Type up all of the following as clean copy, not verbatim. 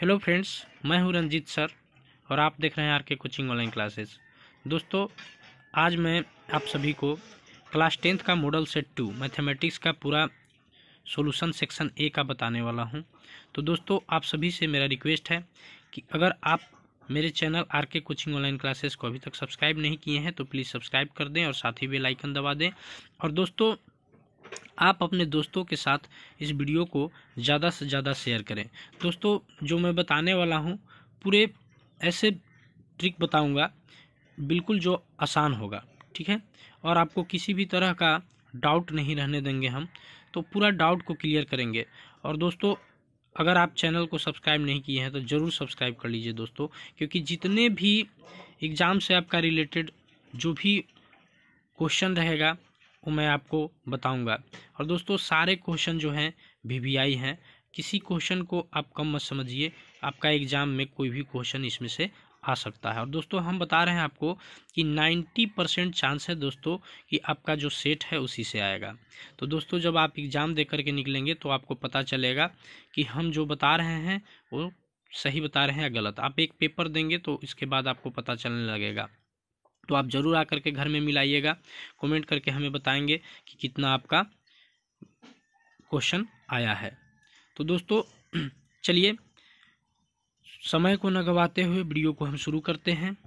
Hello friends, मैं हूं Ranjit sir और आप देख रहे हैं आरके कोचिंग ऑनलाइन क्लासेस। दोस्तों, आज मैं आप सभी को क्लास 10th का मॉडल सेट 2 मैथमेटिक्स का पूरा सॉल्यूशन सेक्शन ए का बताने वाला हूं। तो दोस्तों, आप सभी से मेरा रिक्वेस्ट है कि अगर आप मेरे channel RK coaching online classes को अभी तक सब्सक्राइब नहीं किए हैं तो प्लीज़ सब्सक्राइब कर दें और साथ ही बेल आइकन दबा दें। और दोस्तों, आप अपने दोस्तों के साथ इस वीडियो को ज़्यादा से ज़्यादा शेयर करें। दोस्तों, जो मैं बताने वाला हूँ पूरे ऐसे ट्रिक बताऊँगा बिल्कुल जो आसान होगा, ठीक है। और आपको किसी भी तरह का डाउट नहीं रहने देंगे हम, तो पूरा डाउट को क्लियर करेंगे। और दोस्तों, अगर आप चैनल को सब्सक्राइब नहीं किए हैं तो ज़रूर सब्सक्राइब कर लीजिए दोस्तों, क्योंकि जितने भी एग्ज़ाम से आपका रिलेटेड जो भी क्वेश्चन रहेगा वो मैं आपको बताऊंगा। और दोस्तों, सारे क्वेश्चन जो हैं वीवीआई हैं, किसी क्वेश्चन को आप कम मत समझिए, आपका एग्ज़ाम में कोई भी क्वेश्चन इसमें से आ सकता है। और दोस्तों, हम बता रहे हैं आपको कि 90% चांस है दोस्तों कि आपका जो सेट है उसी से आएगा। तो दोस्तों, जब आप एग्ज़ाम दे करके निकलेंगे तो आपको पता चलेगा कि हम जो बता रहे हैं वो सही बता रहे हैं या गलत। आप एक पेपर देंगे तो इसके बाद आपको पता चलने लगेगा। तो आप ज़रूर आकर के घर में मिलाइएगा, कमेंट करके हमें बताएंगे कि कितना आपका क्वेश्चन आया है। तो दोस्तों, चलिए समय को न गवाते हुए वीडियो को हम शुरू करते हैं।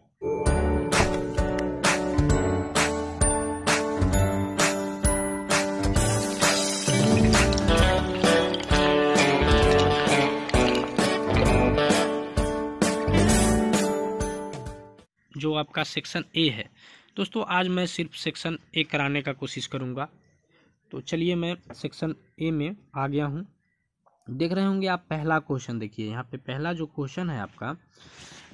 जो आपका सेक्शन ए है दोस्तों, आज मैं सिर्फ सेक्शन ए कराने का कोशिश करूंगा। तो चलिए, मैं सेक्शन ए में आ गया हूं। देख रहे होंगे आप, पहला क्वेश्चन देखिए। यहाँ पे पहला जो क्वेश्चन है आपका,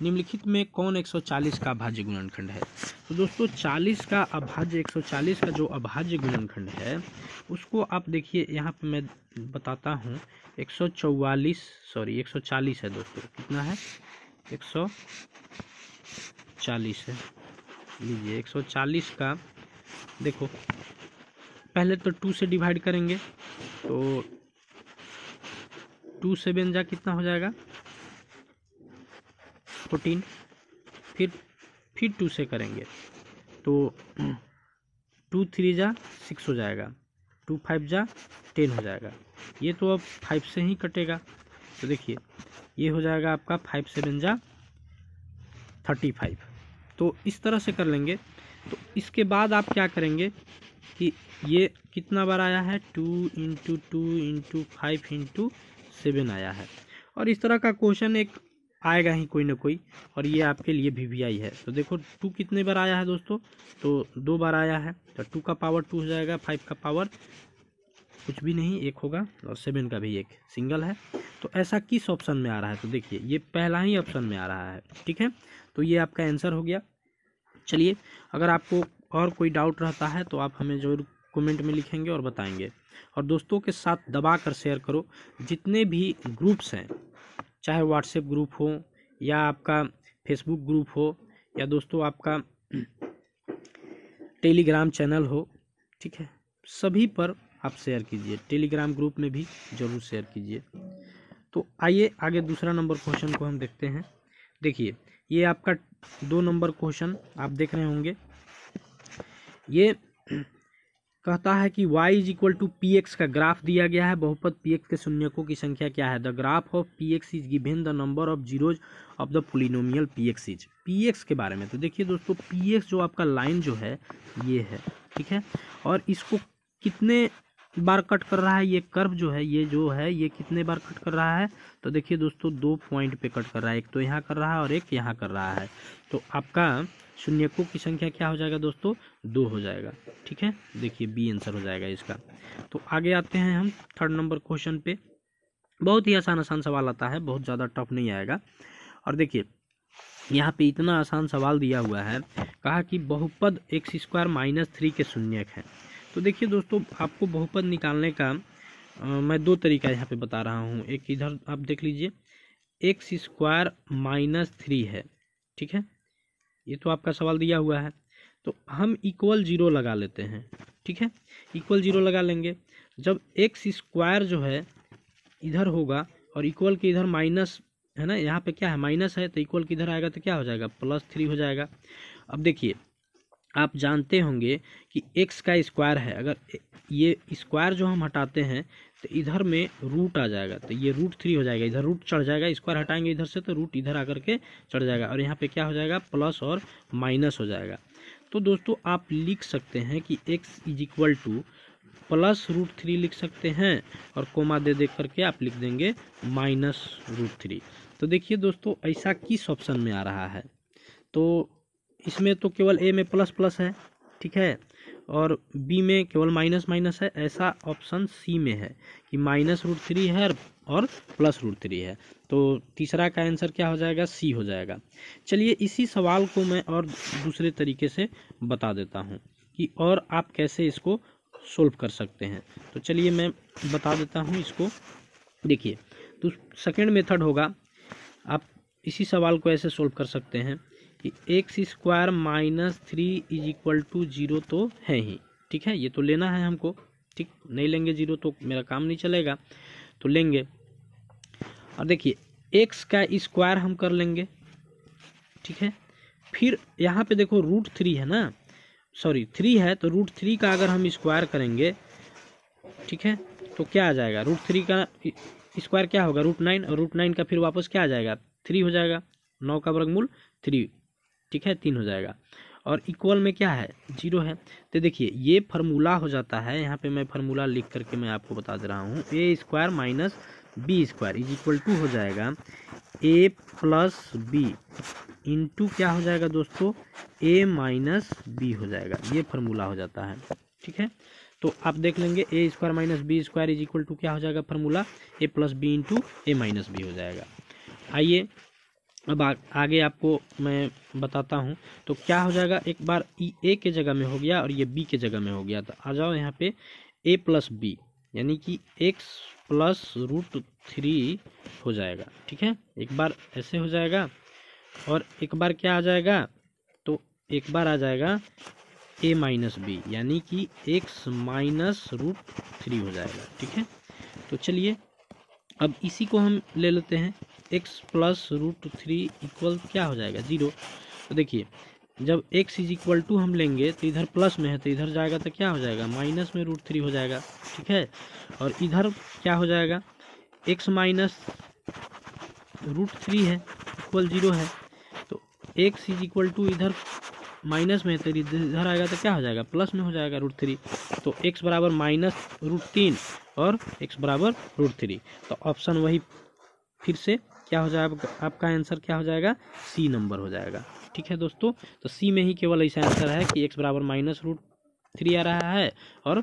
निम्नलिखित में कौन 140 का अभाज्य गुणनखंड है। तो दोस्तों, 40 का अभाज्य 140 का जो अभाज्य गुणनखंड है उसको आप देखिए। यहाँ पे मैं बताता हूँ, 140 है दोस्तों। कितना है? 140 है। लीजिए, 140 का देखो, पहले तो 2 से डिवाइड करेंगे तो 2 से बन जा कितना हो जाएगा? 14। फिर 2 से करेंगे तो 2 3 जा 6 हो जाएगा, 2 5 जा 10 हो जाएगा। ये तो अब 5 से ही कटेगा। तो देखिए, ये हो जाएगा आपका 5 से बन जा 35। तो इस तरह से कर लेंगे। तो इसके बाद आप क्या करेंगे कि ये कितना बार आया है? 2 × 2 × 5 × 7 आया है। और इस तरह का क्वेश्चन एक आएगा ही कोई ना कोई, और ये आपके लिए वीवीआई है। तो देखो, 2 कितने बार आया है दोस्तों? तो 2 बार आया है। तो 2 का पावर 2 हो जाएगा, 5 का पावर कुछ भी नहीं, 1 होगा, और 7 का भी 1 सिंगल है। तो ऐसा किस ऑप्शन में आ रहा है? तो देखिए, ये पहला ही ऑप्शन में आ रहा है, ठीक है। तो ये आपका आंसर हो गया। चलिए, अगर आपको और कोई डाउट रहता है तो आप हमें ज़रूर कमेंट में लिखेंगे और बताएंगे। और दोस्तों के साथ दबा कर शेयर करो। जितने भी ग्रुप्स हैं, चाहे व्हाट्सएप ग्रुप हो या आपका फेसबुक ग्रुप हो या दोस्तों आपका टेलीग्राम चैनल हो, ठीक है, सभी पर आप शेयर कीजिए। टेलीग्राम ग्रुप में भी ज़रूर शेयर कीजिए। तो आइए आगे दूसरा नंबर क्वेश्चन को हम देखते हैं। देखिए, ये आपका 2 नंबर क्वेश्चन आप देख रहे होंगे। ये कहता है कि y = px का ग्राफ दिया गया है। बहुपद px के शून्यकों की संख्या क्या है? The graph of px is given the number of zeros of the polynomial px is. px के बारे में तो देखिए दोस्तों, px जो आपका लाइन जो है ये है, ठीक है। और इसको कितने बार कट कर रहा है? ये कर्व जो है, ये जो है, ये कितने बार कट कर रहा है? तो देखिए दोस्तों, 2 पॉइंट पे कट कर रहा है। एक तो यहाँ कर रहा है और एक यहाँ कर रहा है। तो आपका शून्यकों की संख्या क्या हो जाएगा दोस्तों? 2 हो जाएगा, ठीक है। देखिए, बी आंसर हो जाएगा इसका। तो आगे आते हैं हम 3rd नंबर क्वेश्चन पे। बहुत ही आसान सवाल आता है, बहुत ज़्यादा टफ नहीं आएगा। और देखिए, यहाँ पे इतना आसान सवाल दिया हुआ है, कहा कि बहुपद x² - 3 के शून्यक हैं। तो देखिए दोस्तों, आपको बहुपद निकालने का मैं 2 तरीका यहाँ पे बता रहा हूँ। एक इधर आप देख लीजिए, x² - 3 है, ठीक है। ये तो आपका सवाल दिया हुआ है। तो हम =0 लगा लेते हैं, ठीक है। =0 लगा लेंगे। जब x² जो है इधर होगा और इक्वल के इधर माइनस है ना, यहाँ पे क्या है माइनस है, तो इक्वल किधर आएगा तो क्या हो जाएगा +3 हो जाएगा। अब देखिए आप जानते होंगे कि x का स्क्वायर है, अगर ये स्क्वायर जो हम हटाते हैं तो इधर में रूट आ जाएगा, तो ये √3 हो जाएगा, इधर रूट चढ़ जाएगा, स्क्वायर हटाएंगे इधर से तो रूट इधर आकर के चढ़ जाएगा, और यहाँ पे क्या हो जाएगा प्लस और माइनस हो जाएगा। तो दोस्तों आप लिख सकते हैं कि x = +√3 लिख सकते हैं, और कोमा दे करके आप लिख देंगे -√3। तो देखिए दोस्तों ऐसा किस ऑप्शन में आ रहा है, तो इसमें तो केवल ए में प्लस प्लस है, ठीक है, और बी में केवल माइनस माइनस है। ऐसा ऑप्शन सी में है कि -√3 है और +√3 है। तो तीसरा का आंसर क्या हो जाएगा, सी हो जाएगा। चलिए इसी सवाल को मैं और दूसरे तरीके से बता देता हूँ कि और आप कैसे इसको सोल्व कर सकते हैं। तो चलिए मैं बता देता हूँ इसको। देखिए तो सेकेंड मेथड होगा, आप इसी सवाल को ऐसे सोल्व कर सकते हैं कि x² -3 = 0 तो है ही, ठीक है, ये तो लेना है हमको, ठीक, नहीं लेंगे 0 तो मेरा काम नहीं चलेगा, तो लेंगे। और देखिए x का स्क्वायर हम कर लेंगे, ठीक है, फिर यहाँ पे देखो √3 है ना, सॉरी 3 है, तो √3 का अगर हम स्क्वायर करेंगे, ठीक है, तो क्या आ जाएगा, √3 का स्क्वायर क्या होगा √9, और √9 का फिर वापस क्या आ जाएगा 3 हो जाएगा, 9 का वर्गमूल 3, ठीक है, 3 हो जाएगा, और इक्वल में क्या है 0 है। तो देखिए ये फार्मूला हो जाता है, यहाँ पे मैं फार्मूला लिख करके मैं आपको बता दे रहा हूँ, a² - b² = हो जाएगा a + b इंटू क्या हो जाएगा दोस्तों a - b हो जाएगा, ये फार्मूला हो जाता है, ठीक है। तो आप देख लेंगे a² - b² = क्या हो जाएगा formula a + b into a - b हो जाएगा। आइए अब आगे आपको मैं बताता हूँ, तो क्या हो जाएगा, एक बार ए के जगह में हो गया और ये बी के जगह में हो गया, तो आ जाओ यहाँ पे a + b यानी कि x + √3 हो जाएगा, ठीक है, एक बार ऐसे हो जाएगा, और एक बार क्या आ जाएगा, तो एक बार आ जाएगा a - b यानी कि x -√3 हो जाएगा, ठीक है। तो चलिए अब इसी को हम ले लेते हैं, x + √3 = क्या हो जाएगा 0। तो देखिए जब x = हम लेंगे तो इधर प्लस में है, तो इधर जाएगा तो क्या हो जाएगा माइनस में √3 हो जाएगा, ठीक है, और इधर क्या हो जाएगा x -√3 है इक्वल 0 है, तो x = इधर माइनस में है, तो इधर आएगा तो क्या हो जाएगा प्लस में हो जाएगा √3, तो x बराबर -√3 और x बराबर √3। तो ऑप्शन वही फिर से क्या हो जाएगा, आपका आंसर क्या हो जाएगा सी नंबर हो जाएगा, ठीक है दोस्तों। तो सी में ही केवल ऐसा आंसर है कि x बराबर -√3 आ रहा है और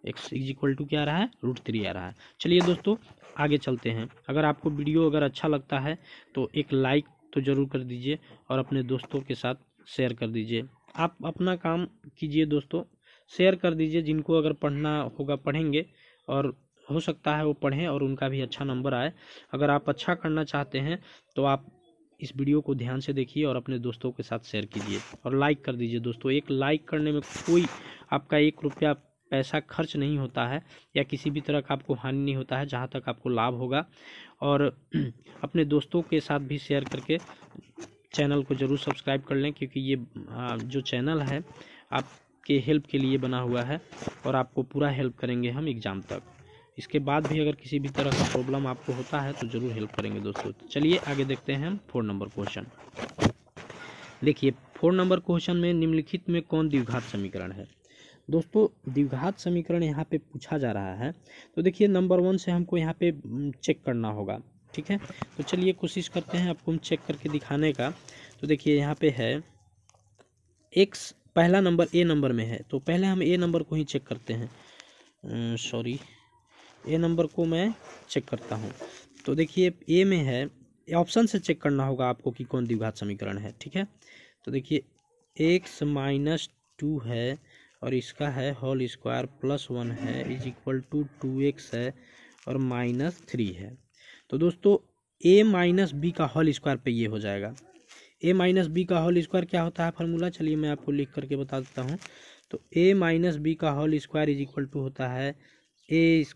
x = क्या आ रहा है √3 आ रहा है। चलिए दोस्तों आगे चलते हैं। अगर आपको वीडियो अगर अच्छा लगता है तो एक लाइक तो ज़रूर कर दीजिए और अपने दोस्तों के साथ शेयर कर दीजिए। आप अपना काम कीजिए दोस्तों, शेयर कर दीजिए, जिनको अगर पढ़ना होगा पढ़ेंगे, और हो सकता है वो पढ़ें और उनका भी अच्छा नंबर आए। अगर आप अच्छा करना चाहते हैं तो आप इस वीडियो को ध्यान से देखिए और अपने दोस्तों के साथ शेयर कीजिए और लाइक कर दीजिए दोस्तों। एक लाइक करने में कोई आपका 1 रुपया पैसा खर्च नहीं होता है या किसी भी तरह का आपको हानि नहीं होता है, जहाँ तक आपको लाभ होगा। और अपने दोस्तों के साथ भी शेयर करके चैनल को ज़रूर सब्सक्राइब कर लें, क्योंकि ये जो चैनल है आपके हेल्प के लिए बना हुआ है और आपको पूरा हेल्प करेंगे हम एग्ज़ाम तक। इसके बाद भी अगर किसी भी तरह का प्रॉब्लम आपको होता है तो ज़रूर हेल्प करेंगे दोस्तों। चलिए आगे देखते हैं हम 4 नंबर क्वेश्चन। देखिए 4 नंबर क्वेश्चन में निम्नलिखित में कौन द्विघात समीकरण है। दोस्तों द्विघात समीकरण यहाँ पे पूछा जा रहा है, तो देखिए नंबर 1 से हमको यहाँ पे चेक करना होगा, ठीक है। तो चलिए कोशिश करते हैं आपको हम चेक करके दिखाने का। तो देखिए यहाँ पे है x, पहला नंबर ए नंबर में है, तो पहले हम ए नंबर को ही चेक करते हैं, सॉरी ए नंबर को मैं चेक करता हूँ। तो देखिए ए में है, ऑप्शन से चेक करना होगा आपको कि कौन द्विघात समीकरण है, ठीक है। तो देखिए x - 2 है और इसका है होल स्क्वायर +1 है = 2x है और -3 है। तो दोस्तों a - b का होल स्क्वायर पे ये हो जाएगा। a - b का होल स्क्वायर क्या होता है फार्मूला, चलिए मैं आपको लिख करके बता देता हूँ। तो a - b का होल स्क्वायर = होता है a² -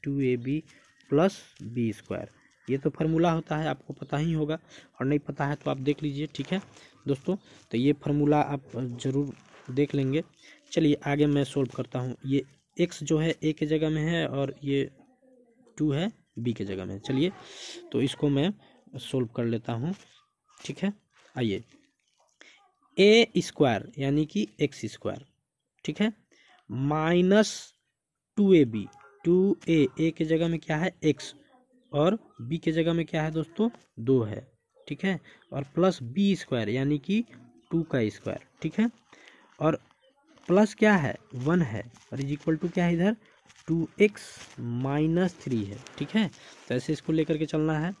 2ab + b²। ये तो फार्मूला होता है, आपको पता ही होगा, और नहीं पता है तो आप देख लीजिए। ठीक है दोस्तों, तो ये फार्मूला आप ज़रूर देख लेंगे। चलिए आगे मैं सोल्व करता हूँ। ये x जो है a के जगह में है और ये 2 है b के जगह में। चलिए तो इसको मैं सोल्व कर लेता हूँ। ठीक है, आइए, a स्क्वायर यानी कि x स्क्वायर, ठीक है, माइनस 2ab, 2a के जगह में क्या है x, और b के जगह में क्या है दोस्तों 2 है। ठीक है, और प्लस b स्क्वायर यानी कि 2 का स्क्वायर। ठीक है, और प्लस क्या है 1 है, और इज इक्वल टू क्या है इधर 2x माइनस 3 है। ठीक है, तो ऐसे इसको लेकर के चलना है।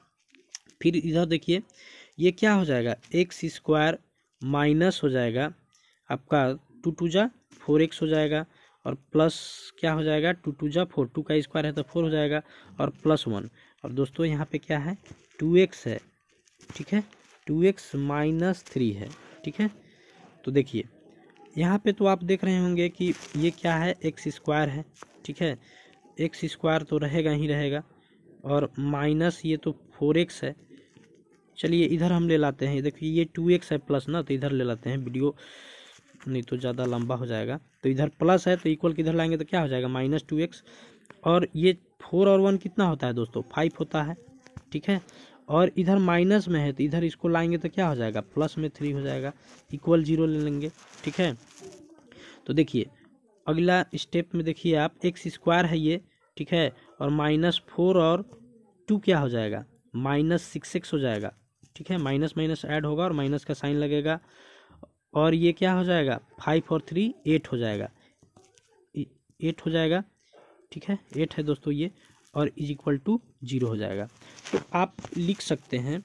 फिर इधर देखिए ये क्या हो जाएगा, एक्स स्क्वायर माइनस हो जाएगा आपका 2 2 जा 4x हो जाएगा, और प्लस क्या हो जाएगा 2 2 जा 4, 2 का स्क्वायर है तो 4 हो जाएगा, और प्लस 1, और दोस्तों यहाँ पे क्या है 2x है। ठीक है, 2x माइनस 3 है। ठीक है, तो देखिए यहाँ पे तो आप देख रहे होंगे कि ये क्या है एक्स स्क्वायर है। ठीक है, एक्स स्क्वायर तो रहेगा ही रहेगा, और माइनस ये तो 4x है। चलिए इधर हम ले लाते हैं, देखिए ये 2x है प्लस ना, तो इधर ले लाते हैं, वीडियो नहीं तो ज़्यादा लंबा हो जाएगा। तो इधर प्लस है तो इक्वल किधर लाएंगे तो क्या हो जाएगा माइनस 2x, और ये 4 और 1 कितना होता है दोस्तों 5 होता है। ठीक है, और इधर माइनस में है तो इधर इसको लाएंगे तो क्या हो जाएगा प्लस में 3 हो जाएगा, इक्वल 0 ले लेंगे। ठीक है, तो देखिए अगला स्टेप में देखिए आप एक्स स्क्वायर है ये। ठीक है, और माइनस 4 और 2 क्या हो जाएगा माइनस 6x हो जाएगा। ठीक है, माइनस माइनस ऐड होगा और माइनस का साइन लगेगा, और ये क्या हो जाएगा 5 और 3 8 हो जाएगा, 8 हो जाएगा। ठीक है, 8 है दोस्तों ये, और इज इक्वल टू 0 हो जाएगा। तो आप लिख सकते हैं,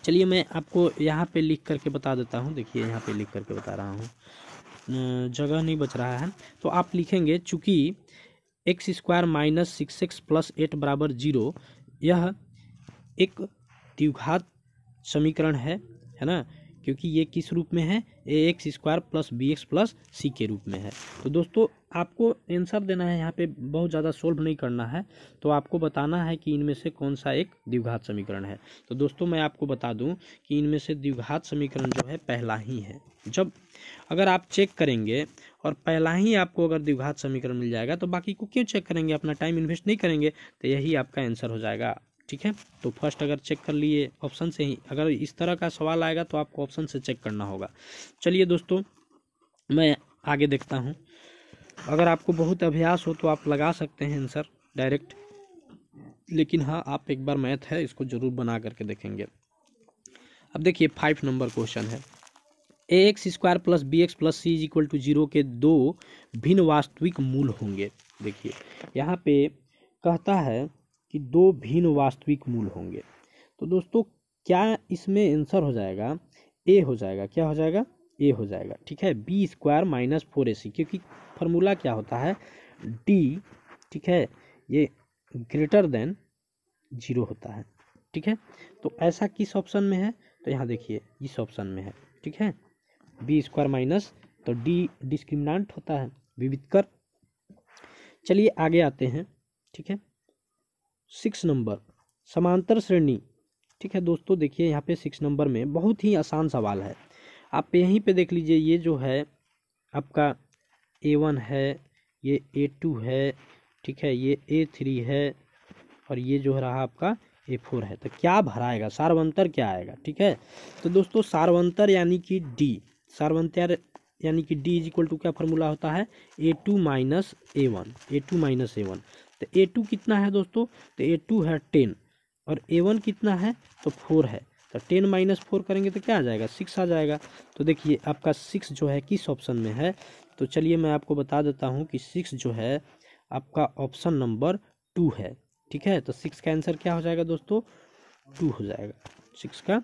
चलिए मैं आपको यहाँ पे लिख करके बता देता हूँ। देखिए यहाँ पे लिख करके बता रहा हूँ, जगह नहीं बच रहा है, तो आप लिखेंगे चूँकि x square minus 6x plus 8 बराबर 0, यह एक द्विघात समीकरण है ना, क्योंकि ये किस रूप में है a x square plus b x plus c के रूप में है। तो दोस्तों आपको आंसर देना है, यहाँ पे बहुत ज़्यादा सोल्व नहीं करना है, तो आपको बताना है कि इनमें से कौन सा एक द्विघात समीकरण है। तो दोस्तों मैं आपको बता दूं कि इनमें से द्विघात समीकरण जो है पहला ही है। जब अगर आप चेक करेंगे और पहला ही आपको अगर द्विघात समीकरण मिल जाएगा तो बाकी को क्यों चेक करेंगे, अपना टाइम इन्वेस्ट नहीं करेंगे, तो यही आपका आंसर हो जाएगा। ठीक है, तो फर्स्ट अगर चेक कर लिए ऑप्शन से ही, अगर इस तरह का सवाल आएगा तो आपको ऑप्शन से चेक करना होगा। चलिए दोस्तों मैं आगे देखता हूँ, अगर आपको बहुत अभ्यास हो तो आप लगा सकते हैं आंसर डायरेक्ट, लेकिन हाँ आप एक बार मैथ है इसको जरूर बना करके देखेंगे। अब देखिए 5 नंबर क्वेश्चन है, a x square plus b x plus C is equal to 0 के 2 भिन्न वास्तविक मूल होंगे। देखिए यहाँ पे कहता है कि 2 भिन्न वास्तविक मूल होंगे, तो दोस्तों क्या इसमें आंसर हो जाएगा ए हो जाएगा, क्या हो जाएगा ए हो जाएगा। ठीक है, बी स्क्वायर माइनस 4ac, क्योंकि फार्मूला क्या होता है डी, ठीक है, ये ग्रेटर देन 0 होता है। ठीक है, तो ऐसा किस ऑप्शन में है, तो यहाँ देखिए इस ऑप्शन में है। ठीक है, बी स्क्वायर माइनस, तो डी डिस्क्रिमिनेंट होता है, विविधकर। चलिए आगे आते हैं। ठीक है, 6 नंबर समांतर श्रेणी। ठीक है दोस्तों, देखिए यहाँ पे 6 नंबर में बहुत ही आसान सवाल है, आप यहीं पे देख लीजिए, ये जो है आपका A1 है, ये A2 है, ठीक है, ये A3 है, और ये जो रहा आपका A4 है। तो क्या भराएगा, सार्वंतर क्या आएगा। ठीक है, तो दोस्तों सार्वंतर यानी कि डी, सार्वंतर यानी कि डी इज इक्वल टू क्या फार्मूला होता है A2 minus A1, A2 minus A1। तो A2 कितना है दोस्तों, तो A2 है 10, और A1 कितना है तो 4 है, तो 10 माइनस 4 करेंगे तो क्या आ जाएगा 6 आ जाएगा। तो देखिए आपका 6 जो है किस ऑप्शन में है, तो चलिए मैं आपको बता देता हूँ कि 6 जो है आपका ऑप्शन नंबर 2 है। ठीक है, तो 6 का आंसर क्या हो जाएगा दोस्तों 2 हो जाएगा, 6 का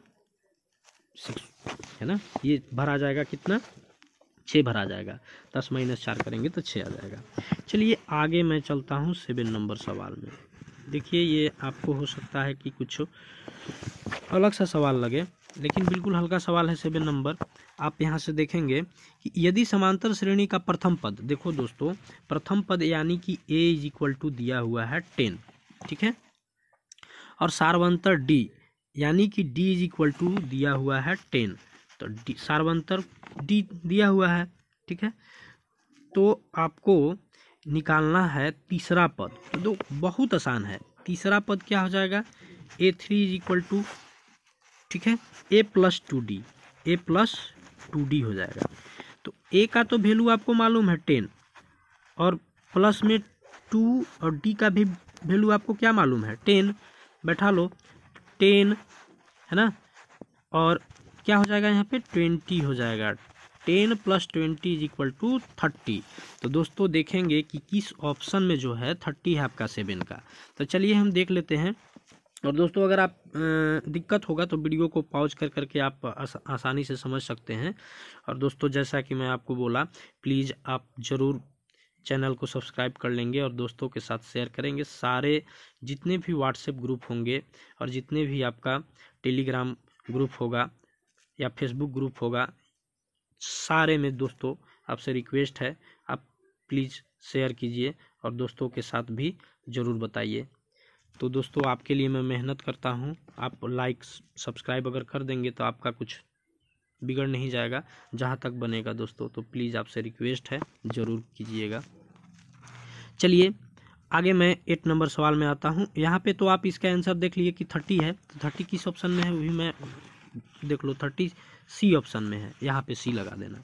6 है ना, ये भरा जाएगा कितना 6 भरा जाएगा, 10 माइनस 4 करेंगे तो 6 आ जाएगा। चलिए आगे मैं चलता हूँ 7 नंबर सवाल में। देखिए ये आपको हो सकता है कि कुछ अलग सा सवाल लगे, लेकिन बिल्कुल हल्का सवाल है 7 नंबर। आप यहाँ से देखेंगे कि यदि समांतर श्रेणी का प्रथम पद, देखो दोस्तों प्रथम पद यानी कि a इज इक्वल टू दिया हुआ है 10, ठीक है, और सार्वंतर d, यानी कि d इज इक्वल टू दिया हुआ है 10, तो d सार्वंतर d दिया हुआ है, ठीक है। तो आपको निकालना है तीसरा पद, तो बहुत आसान है। तीसरा पद क्या हो जाएगा, a3 इज इक्वल टू, ठीक है, a plus 2d, a plus 2d हो जाएगा। तो a का तो वैल्यू आपको मालूम है 10, और प्लस में 2 और d का भी वैल्यू आपको क्या मालूम है 10, बैठा लो 10, है ना। और क्या हो जाएगा यहाँ पे 20 हो जाएगा, 10 प्लस 20 इज इक्वल टू 30। तो दोस्तों देखेंगे कि किस ऑप्शन में जो है 30 है आपका 7 का। तो चलिए हम देख लेते हैं। और दोस्तों अगर आप दिक्कत होगा तो वीडियो को पॉज कर करके आप आसानी से समझ सकते हैं। और दोस्तों जैसा कि मैं आपको बोला, प्लीज़ आप ज़रूर चैनल को सब्सक्राइब कर लेंगे और दोस्तों के साथ शेयर करेंगे। सारे जितने भी व्हाट्सएप ग्रुप होंगे और जितने भी आपका टेलीग्राम ग्रुप होगा या फेसबुक ग्रुप होगा, सारे में दोस्तों आपसे रिक्वेस्ट है आप प्लीज़ शेयर कीजिए और दोस्तों के साथ भी ज़रूर बताइए। तो दोस्तों आपके लिए मैं मेहनत करता हूँ, आप लाइक सब्सक्राइब अगर कर देंगे तो आपका कुछ बिगड़ नहीं जाएगा, जहाँ तक बनेगा दोस्तों। तो प्लीज़ आपसे रिक्वेस्ट है, ज़रूर कीजिएगा। चलिए आगे मैं 8 नंबर सवाल में आता हूँ। यहाँ पे तो आप इसका आंसर देख लिए कि 30 है, तो 30 किस ऑप्शन में है वही मैं देख लो, 30 सी ऑप्शन में है, यहाँ पे सी लगा देना।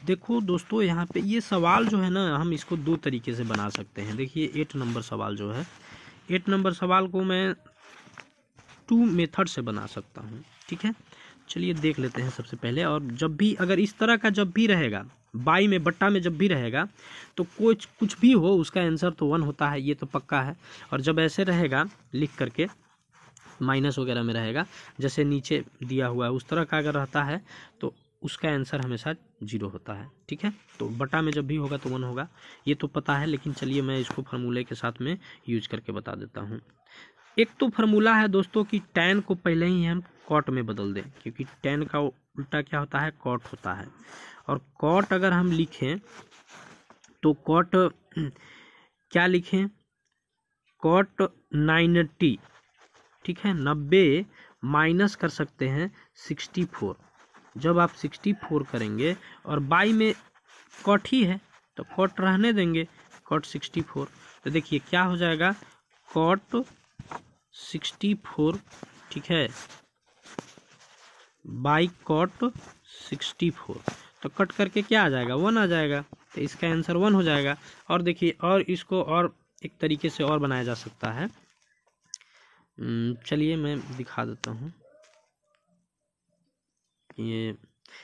देखो दोस्तों यहाँ पे ये सवाल जो है ना, हम इसको दो तरीके से बना सकते हैं। देखिए 8 नंबर सवाल जो है, 8 नंबर सवाल को मैं 2 मेथड से बना सकता हूँ, ठीक है। चलिए देख लेते हैं सबसे पहले। और जब भी अगर इस तरह का जब भी रहेगा, बाई में बट्टा में जब भी रहेगा, तो कुछ भी हो उसका आंसर तो 1 होता है, ये तो पक्का है। और जब ऐसे रहेगा लिख करके माइनस वगैरह में रहेगा, जैसे नीचे दिया हुआ है उस तरह का अगर रहता है तो उसका आंसर हमेशा 0 होता है, ठीक है। तो बटा में जब भी होगा तो 1 होगा, ये तो पता है। लेकिन चलिए मैं इसको फार्मूले के साथ में यूज करके बता देता हूँ। एक तो फार्मूला है दोस्तों कि tan को पहले ही हम कॉट में बदल दें, क्योंकि tan का उल्टा क्या होता है, कॉट होता है। और कॉट अगर हम लिखें तो कॉट क्या लिखें, कॉट 90, ठीक है, 90 माइनस कर सकते हैं 64। जब आप 64 करेंगे और बाई में कॉट ही है तो कॉट रहने देंगे, कॉट 64। तो देखिए क्या हो जाएगा, कॉट 64, ठीक है, बाई कॉट 64। तो कट करके क्या आ जाएगा, 1 आ जाएगा। तो इसका आंसर 1 हो जाएगा। और देखिए और इसको और एक तरीके से और बनाया जा सकता है। चलिए मैं दिखा देता हूँ, ये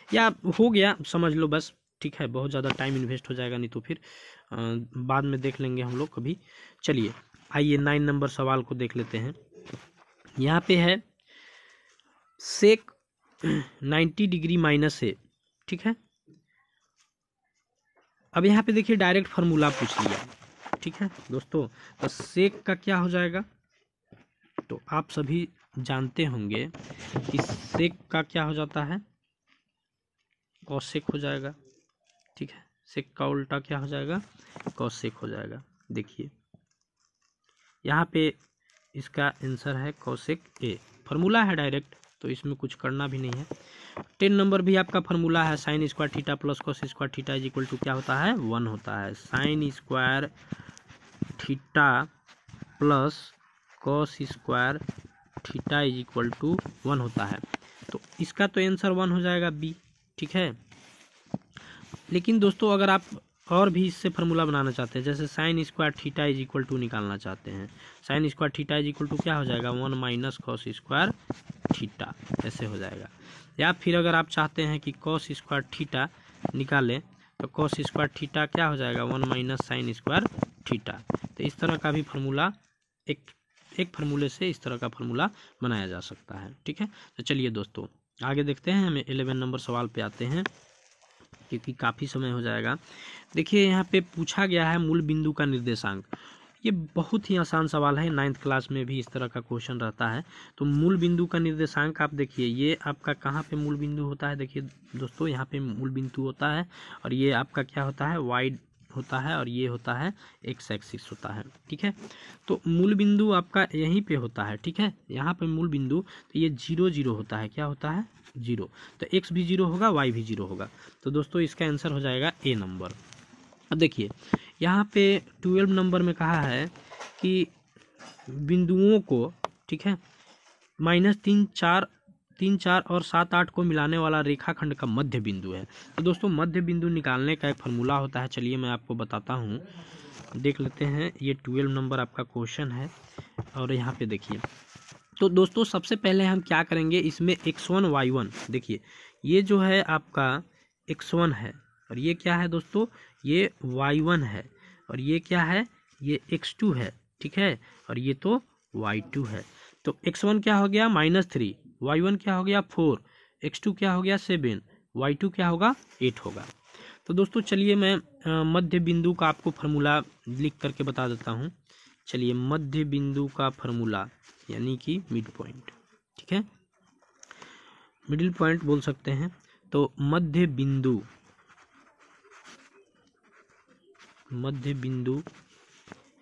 या हो गया, समझ लो बस, ठीक है। बहुत ज़्यादा टाइम इन्वेस्ट हो जाएगा, नहीं तो फिर बाद में देख लेंगे हम लोग कभी। चलिए आइए 9 नंबर सवाल को देख लेते हैं। यहाँ पे है सेक 90 डिग्री माइनस ए, ठीक है। अब यहाँ पे देखिए डायरेक्ट फार्मूला पूछ लिया, ठीक है दोस्तों। तो सेक का क्या हो जाएगा, तो आप सभी जानते होंगे कि सेक का क्या हो जाता है, कॉसेक हो जाएगा, ठीक है। सेक का उल्टा क्या हो जाएगा, कॉसेक हो जाएगा। देखिए यहाँ पे इसका आंसर है कॉसेक ए, फार्मूला है डायरेक्ट, तो इसमें कुछ करना भी नहीं है। 10 नंबर भी आपका फार्मूला है, sine square theta plus cos square theta is equal to क्या होता है, 1 होता है। Sine square theta plus cos square theta is equal to 1 होता है। तो इसका तो आंसर 1 हो जाएगा बी, ठीक है। लेकिन दोस्तों अगर आप और भी इससे फार्मूला बनाना चाहते हैं, जैसे sine square theta is equal to निकालना चाहते हैं, sine square theta is equal to क्या हो जाएगा, 1 माइनस कॉस स्क्वायर थीटा, ऐसे हो जाएगा। या फिर अगर आप चाहते हैं कि कॉस स्क्वायर थीटा निकालें, तो कॉस स्क्वायर थीटा क्या हो जाएगा, 1 माइनस साइन स्क्वायर थीटा। तो इस तरह का भी फार्मूला एक फार्मूले से इस तरह का फार्मूला बनाया जा सकता है, ठीक है। तो चलिए दोस्तों आगे देखते हैं, हमें 11 नंबर सवाल पे आते हैं, क्योंकि काफ़ी समय हो जाएगा। देखिए यहाँ पे पूछा गया है मूल बिंदु का निर्देशांक। ये बहुत ही आसान सवाल है, 9th क्लास में भी इस तरह का क्वेश्चन रहता है। तो मूल बिंदु का निर्देशांक आप देखिए, ये आपका कहाँ पे मूल बिंदु होता है, देखिए दोस्तों यहाँ पे मूल बिंदु होता है। और ये आपका क्या होता है, होता है और ये होता है एक्स एक्सिस होता है। ठीक है, तो मूल बिंदु आपका यहीं पे होता है। ठीक है, यहाँ पे मूल बिंदु, तो ये 0 0 होता है। क्या होता है? 0। तो एक्स भी 0 होगा, वाई भी 0 होगा। तो दोस्तों इसका आंसर हो जाएगा ए नंबर। अब देखिए यहाँ पे 12 नंबर में कहा है कि बिंदुओं को, ठीक है, -3 4 और 7 8 को मिलाने वाला रेखाखंड का मध्य बिंदु है। तो दोस्तों मध्य बिंदु निकालने का एक फार्मूला होता है, चलिए मैं आपको बताता हूँ, देख लेते हैं। ये 12 नंबर आपका क्वेश्चन है और यहाँ पे देखिए, तो दोस्तों सबसे पहले हम क्या करेंगे, इसमें x1 y1, देखिए ये जो है आपका x1 है और ये क्या है दोस्तों, ये y1 है और ये क्या है, ये x2 है। ठीक है, और ये तो y2 है। तो x1 क्या हो गया -3, y1 क्या हो गया 4, x2 क्या हो गया 7, y2 क्या होगा 8 होगा। तो दोस्तों चलिए मैं मध्य बिंदु का आपको फार्मूला लिख करके बता देता हूँ। चलिए मध्य बिंदु का फार्मूला यानी कि मिड पॉइंट, ठीक है, मिडिल पॉइंट बोल सकते हैं। तो मध्य बिंदु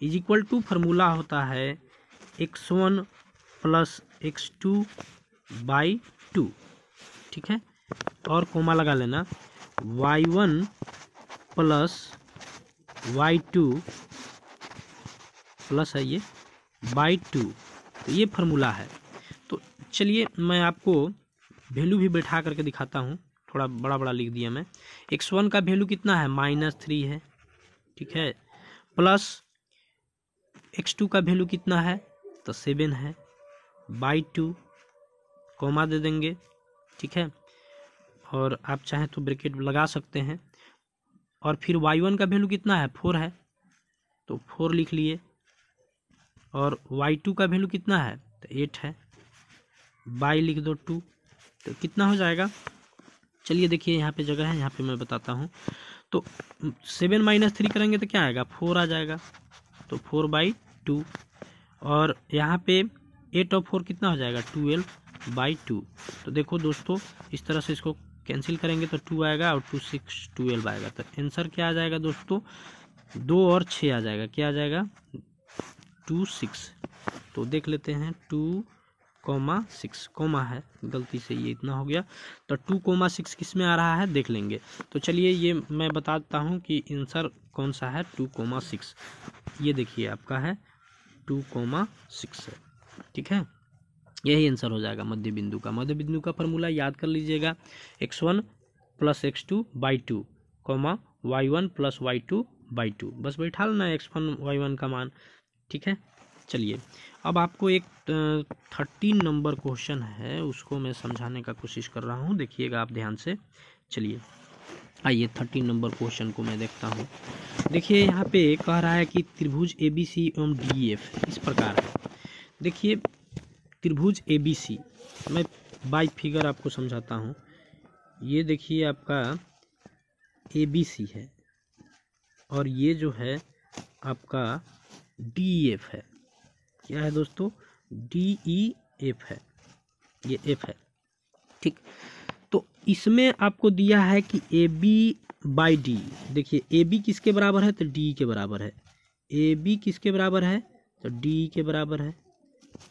इज इक्वल टू फार्मूला होता है x1 प्लस x2 बाई 2। ठीक है, और कोमा लगा लेना, y1 प्लस y2 प्लस है ये बाई 2। तो ये फार्मूला है। तो चलिए मैं आपको वैल्यू भी बैठा करके दिखाता हूँ, थोड़ा बड़ा बड़ा लिख दिया मैं। x1 का वैल्यू कितना है, -3 है। ठीक है, प्लस x2 का वैल्यू कितना है, तो 7 है, बाई 2, कॉमा दे देंगे। ठीक है, और आप चाहें तो ब्रैकेट लगा सकते हैं। और फिर y1 का वैल्यू कितना है, 4 है, तो 4 लिख लिए। और y2 का वैल्यू कितना है, तो 8 है, बाई लिख दो 2। तो कितना हो जाएगा, चलिए देखिए यहाँ पे जगह है, यहाँ पे मैं बताता हूँ। तो 7 - 3 करेंगे तो क्या आएगा, 4 आ जाएगा, तो 4/2। और यहाँ पे 8 और 4 कितना हो जाएगा, 12/2। तो देखो दोस्तों इस तरह से इसको कैंसिल करेंगे तो 2 आएगा और 2 6 12 आएगा। तो आंसर क्या आ जाएगा दोस्तों, 2 और 6 आ जाएगा। क्या आ जाएगा, 2 6। तो देख लेते हैं 2, 6, कॉमा है, गलती से ये इतना हो गया। तो 2, 6 किस में आ रहा है देख लेंगे। तो चलिए ये मैं बताता हूँ कि आंसर कौन सा है, 2, 6। ये देखिए आपका है 2, 6 है। ठीक है, यही आंसर हो जाएगा मध्य बिंदु का। मध्य बिंदु का फार्मूला याद कर लीजिएगा, x1 plus x2 by 2, y1 plus y2 by 2। बस बैठा लेना x1 y1 का मान। ठीक है, चलिए अब आपको एक 13 नंबर क्वेश्चन है, उसको मैं समझाने का कोशिश कर रहा हूँ, देखिएगा आप ध्यान से। चलिए आइए 13 नंबर क्वेश्चन को मैं देखता हूँ। देखिए यहाँ पे कह रहा है कि त्रिभुज ABC एवं DEF इस प्रकार है। देखिए त्रिभुज ABC, मैं बाई फिगर आपको समझाता हूँ। ये देखिए आपका ABC है और ये जो है आपका DEF है। क्या है दोस्तों, DEF है, ये F है। ठीक, तो इसमें आपको दिया है कि AB/D। देखिए AB किसके बराबर है, तो DE के बराबर है। AB किसके बराबर है, तो DE के बराबर है।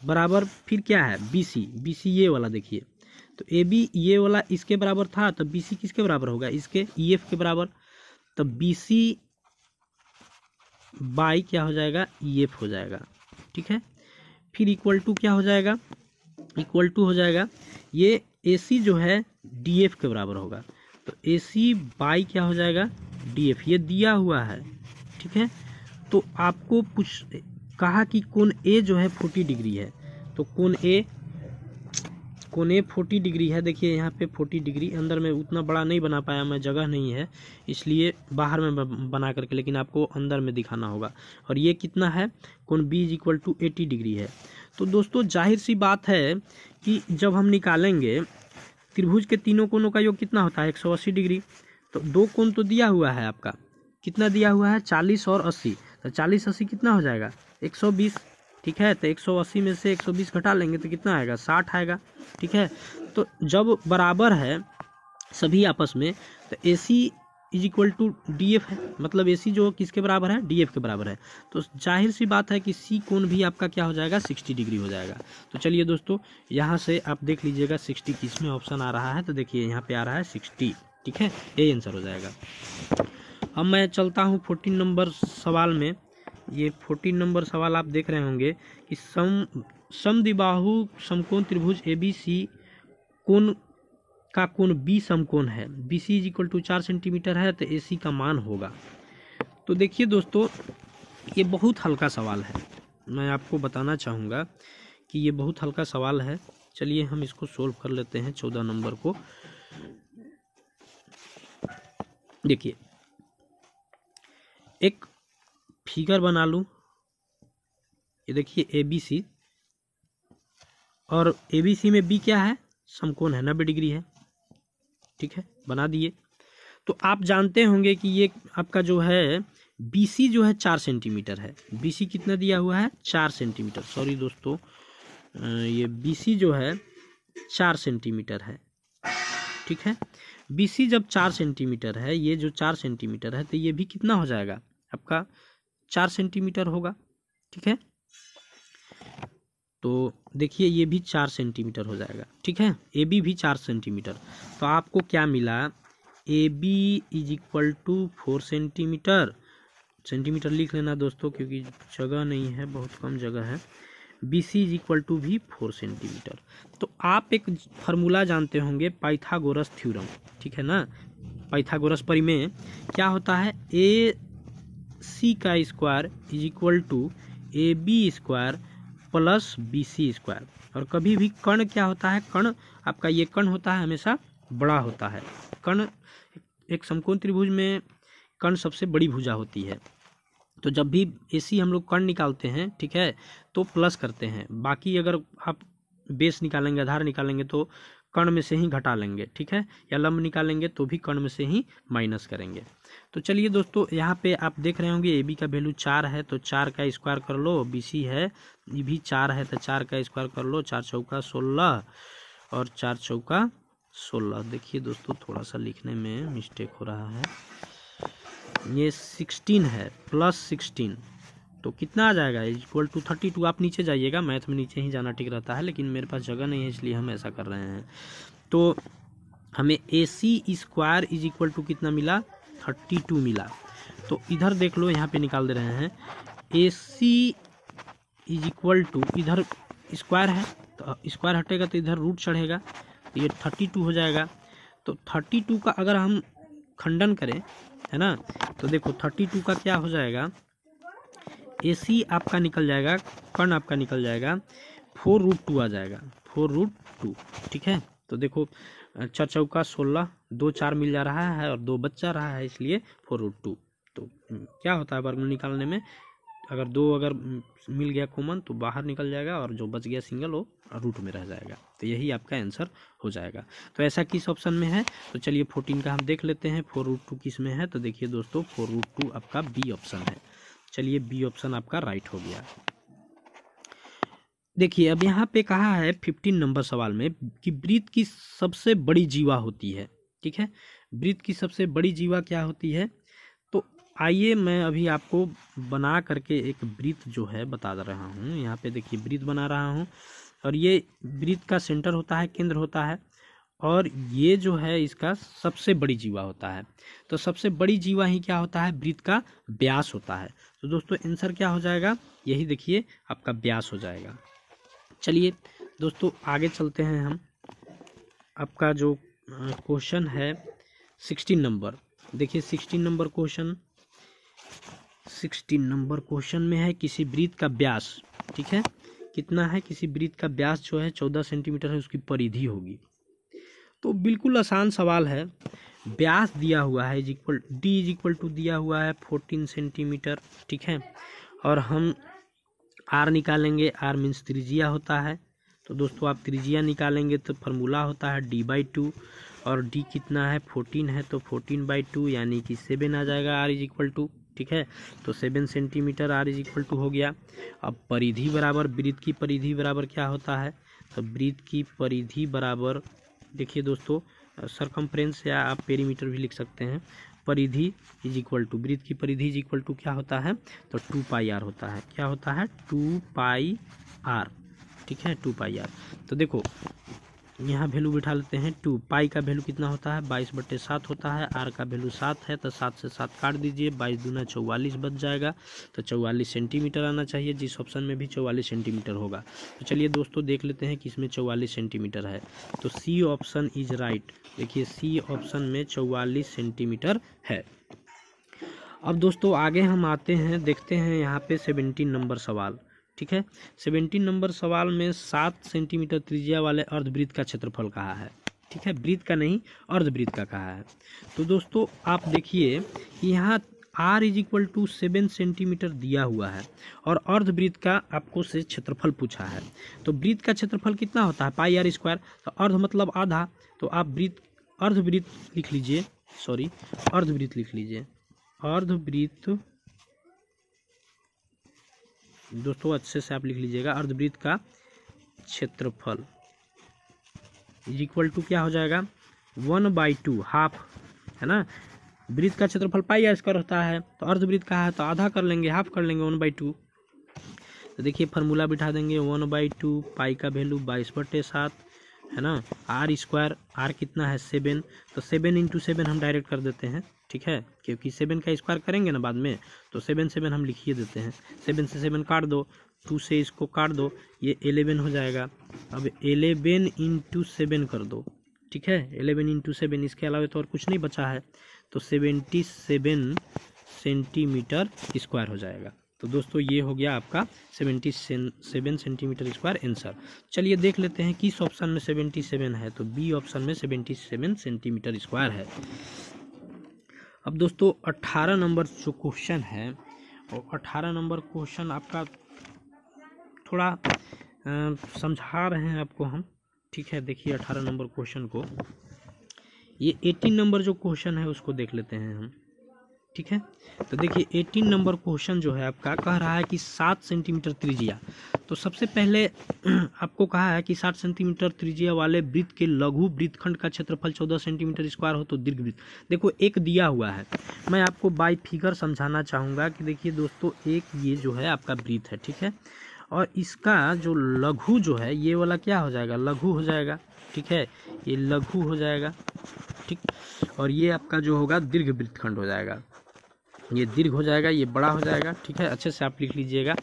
बराबर फिर क्या है, BC ये वाला देखिए, तो AB ये वाला इसके बराबर था, तो BC किसके बराबर होगा, इसके EF के बराबर। तो BC बाई क्या हो जाएगा, EF हो जाएगा। ठीक है, फिर इक्वल टू क्या हो जाएगा, इक्वल टू हो जाएगा ये AC जो है DF के बराबर होगा। तो AC बाई क्या हो जाएगा, DF, ये दिया हुआ है। ठीक है, तो आपको कहा कि कोण A जो है 40 डिग्री है, तो कोण A 40 डिग्री है। देखिए यहाँ पे 40 डिग्री, अंदर में उतना बड़ा नहीं बना पाया मैं, जगह नहीं है इसलिए बाहर में बना करके, लेकिन आपको अंदर में दिखाना होगा। और ये कितना है, कोण B = 80 डिग्री है। तो दोस्तों जाहिर सी बात है कि जब हम निकालेंगे त्रिभुज के तीनों कोणों का योग कितना होता है, 180 डिग्री। तो दो कोण तो दिया हुआ है आपका, कितना दिया हुआ है, 40 और 80। तो 40 80 कितना हो जाएगा, 120। ठीक है, तो 180 में से 120 घटा लेंगे तो कितना आएगा, 60 आएगा। ठीक है, तो जब बराबर है सभी आपस में, तो AC is equal to D F है, मतलब ए सी जो किसके बराबर है, डी एफ के बराबर है। तो जाहिर सी बात है कि सी कोण भी आपका क्या हो जाएगा, 60 डिग्री हो जाएगा। तो चलिए दोस्तों यहाँ से आप देख लीजिएगा 60 किस में ऑप्शन आ रहा है, तो देखिए यहाँ पे आ रहा है 60, ठीक है, यही आंसर हो जाएगा। अब मैं चलता हूँ 14 नंबर सवाल में। ये 14 नंबर सवाल आप देख रहे होंगे कि समद्विबाहु समकोण त्रिभुज ABC कोण का कोण बी समकोण है, BC is equal to 4 centimetre है, तो AC का मान होगा। तो देखिए दोस्तों ये बहुत हल्का सवाल है, मैं आपको बताना चाहूँगा कि ये बहुत हल्का सवाल है। चलिए हम इसको सोल्व कर लेते हैं 14 नंबर को। देखिए एक फिगर बना लूँ, ये देखिए ABC, और ABC में B क्या है, समकोण है, 90 डिग्री है, ठीक है, बना दिए। तो आप जानते होंगे कि ये आपका जो है BC जो है 4 सेंटीमीटर है। BC कितना दिया हुआ है, 4 सेंटीमीटर, सॉरी दोस्तों, ये BC जो है 4 सेंटीमीटर है, ठीक है। BC जब 4 सेंटीमीटर है, ये जो 4 सेंटीमीटर है, तो ये भी कितना हो जाएगा आपका 4 सेंटीमीटर होगा, ठीक है। तो देखिए ये भी 4 सेंटीमीटर हो जाएगा, ठीक है। AB भी 4 सेंटीमीटर, तो आपको क्या मिला, AB is equal to 4 centimetre, centimetre लिख लेना दोस्तों क्योंकि जगह नहीं है, बहुत कम जगह है। BC इज इक्वल टू भी 4 सेंटीमीटर। तो आप एक फार्मूला जानते होंगे, पाइथागोरस थ्योरम, ठीक है ना। पाइथागोरस परिमेय क्या होता है, AC का square is equal to AB square plus BC square. और कभी भी कण क्या होता है, कण आपका ये कण होता है हमेशा बड़ा होता है। कण एक समकोण त्रिभुज में कण सबसे बड़ी भुजा होती है। तो जब भी AC हम लोग कण निकालते हैं, ठीक है, तो प्लस करते हैं, बाकी अगर आप बेस निकालेंगे, आधार निकालेंगे तो कण में से ही घटा लेंगे, ठीक है, या लंब निकालेंगे तो भी कण में से ही माइनस करेंगे। तो चलिए दोस्तों यहाँ पे आप देख रहे होंगे AB का वैल्यू 4 है, तो 4 का स्क्वायर कर लो, BC है ये भी 4 है, तो 4 का स्क्वायर कर लो, 4 चौका 16 और 4 चौका 16। देखिए दोस्तों थोड़ा सा लिखने में मिस्टेक हो रहा है, ये 16 है प्लस 16, तो कितना आ जाएगा, इक्वल टू 32। आप नीचे जाइएगा, मैथ में नीचे ही जाना ठीक रहता है, लेकिन मेरे पास जगह नहीं है इसलिए हम ऐसा कर रहे हैं। तो हमें AC square is equal to कितना मिला, 32 मिला। तो इधर देख लो, यहाँ पे निकाल दे रहे हैं, AC इज इक्वल टू, इधर स्क्वायर है तो स्क्वायर हटेगा तो इधर रूट चढ़ेगा, तो ये 32 हो जाएगा। तो 32 का अगर हम खंडन करें, है ना, तो देखो 32 का क्या हो जाएगा, AC आपका निकल जाएगा, कण आपका निकल जाएगा, 4√2 आ जाएगा, 4√2, ठीक है। तो देखो 4 चौका 16, 2 4 मिल जा रहा है और 2 बच जा रहा है, इसलिए 4√2। तो क्या होता है वर्गमूल निकालने में, अगर 2 अगर मिल गया कॉमन तो बाहर निकल जाएगा, और जो बच गया सिंगल वो रूट में रह जाएगा। तो यही आपका आंसर हो जाएगा। तो ऐसा किस ऑप्शन में है, तो चलिए 14 का हम देख लेते हैं, 4√2 किस में है। तो देखिए दोस्तों 4√2 आपका B ऑप्शन है। चलिए B ऑप्शन आपका राइट हो गया। देखिए अब यहाँ पे कहा है 15 नंबर सवाल में कि वृत्त की सबसे बड़ी जीवा होती है, ठीक है। वृत्त की सबसे बड़ी जीवा क्या होती है, तो आइए मैं अभी आपको बना करके एक वृत्त जो है बता रहा हूँ। यहाँ पे देखिए वृत्त बना रहा हूँ, और ये वृत्त का सेंटर होता है, केंद्र होता है, और ये जो है इसका सबसे बड़ी जीवा होता है। तो सबसे बड़ी जीवा ही क्या होता है, वृत्त का व्यास होता है। तो दोस्तों आंसर क्या हो जाएगा, यही देखिए आपका व्यास हो जाएगा। चलिए दोस्तों आगे चलते हैं हम। आपका जो क्वेश्चन है 16 नंबर, देखिए 16 नंबर क्वेश्चन, 16 नंबर क्वेश्चन में है किसी वृत्त का व्यास, ठीक है, कितना है, किसी वृत्त का व्यास जो है 14 सेंटीमीटर है, उसकी परिधि होगी। तो बिल्कुल आसान सवाल है, व्यास दिया हुआ है D इज इक्वल टू दिया हुआ है 14 सेंटीमीटर, ठीक है, और हम R निकालेंगे, R मीन्स त्रिज्या होता है। तो दोस्तों आप त्रिज्या निकालेंगे तो फार्मूला होता है D/2, और D कितना है 14 है, तो 14/2 यानी कि 7 आ जाएगा R इज इक्वल टू, ठीक है। तो 7 centimetre R is equal to हो गया। अब परिधि बराबर, वृत्त की परिधि बराबर क्या होता है, तो वृत्त की परिधि बराबर, देखिए दोस्तों सरकमफ्रेंस या आप पेरीमीटर भी लिख सकते हैं, परिधि इज इक्वल टू, वृत्त की परिधि इज इक्वल टू क्या होता है, तो 2 पाई आर होता है। क्या होता है, 2 पाई आर, ठीक है, 2 पाई आर। तो देखो यहाँ वैल्यू बिठा लेते हैं 2 पाई का वैल्यू कितना होता है, 22/7 होता है। आर का वैल्यू 7 है, तो 7 से 7 काट दीजिए, 22 दूना 44 बच जाएगा। तो 44 सेंटीमीटर आना चाहिए, जिस ऑप्शन में भी 44 सेंटीमीटर होगा। तो चलिए दोस्तों देख लेते हैं कि इसमें 44 सेंटीमीटर है। तो सी ऑप्शन इज राइट। देखिए सी ऑप्शन में 44 सेंटीमीटर है। अब दोस्तों आगे हम आते हैं, देखते हैं यहाँ पे 17 नंबर सवाल, ठीक है। 17 नंबर सवाल में 7 सेंटीमीटर त्रिज्या वाले अर्धवृत्त का क्षेत्रफल कहा है, ठीक है, वृत्त का नहीं अर्धवृत्त का कहा है। तो दोस्तों आप देखिए कि यहाँ r is equal to 7 centimetre दिया हुआ है और अर्धवृत्त का आपको से क्षेत्रफल पूछा है। तो वृत्त का क्षेत्रफल कितना होता है, पाई आर स्क्वायर। तो अर्ध मतलब आधा, तो आप अर्धवृत्त लिख लीजिए, सॉरी अर्धवृत्त लिख लीजिए। अर्धवृत्त दोस्तों अच्छे से आप लिख लीजिएगा, अर्धवृत्त का क्षेत्रफल इज इक्वल टू क्या हो जाएगा, 1/2 हाफ, है ना। वृत्त का क्षेत्रफल पाई आर स्क्वायर होता है, तो अर्धवृत्त का है तो आधा कर लेंगे, हाफ कर लेंगे, 1/2। तो देखिए फार्मूला बिठा देंगे, 1/2 पाई का वैल्यू 22/7, है ना। आर स्क्वायर, आर कितना है 7, तो 7 × 7 हम डायरेक्ट कर देते हैं, ठीक है, क्योंकि 7 का स्क्वायर करेंगे ना बाद में, तो 7 हम लिखिए देते हैं। 7 से 7 काट दो, 2 से इसको काट दो, ये 11 हो जाएगा। अब 11 × 7 कर दो, ठीक है, 11 × 7, इसके अलावा तो और कुछ नहीं बचा है, तो 77 सेंटीमीटर स्क्वायर हो जाएगा। तो दोस्तों ये हो गया आपका 77 सेंटीमीटर स्क्वायर आंसर। चलिए देख लेते हैं किस ऑप्शन में 77 है, तो बी ऑप्शन में 77 सेंटीमीटर स्क्वायर है। अब दोस्तों 18 नंबर जो क्वेश्चन है, और 18 नंबर क्वेश्चन आपका थोड़ा समझा रहे हैं आपको हम, ठीक है। देखिए 18 नंबर क्वेश्चन को, ये 18 नंबर जो क्वेश्चन है उसको देख लेते हैं हम, ठीक है। तो देखिए 18 नंबर क्वेश्चन जो है आपका कह रहा है कि 7 सेंटीमीटर त्रिज्या। तो सबसे पहले आपको कहा है कि 7 सेंटीमीटर त्रिज्या वाले वृत्त के लघु वृत्तखंड का क्षेत्रफल 14 सेंटीमीटर स्क्वायर हो तो दीर्घ वृत्त। देखो एक दिया हुआ है, मैं आपको बाय फिगर समझाना चाहूँगा कि देखिए दोस्तों एक ये जो है आपका वृत्त है, ठीक है, और इसका जो लघु जो है ये वाला क्या हो जाएगा, लघु हो जाएगा, ठीक है, ये लघु हो जाएगा, ठीक, और ये आपका जो होगा दीर्घ वृत्तखंड हो जाएगा, ये दीर्घ हो जाएगा, ये बड़ा हो जाएगा, ठीक है, अच्छे से आप लिख लीजिएगा।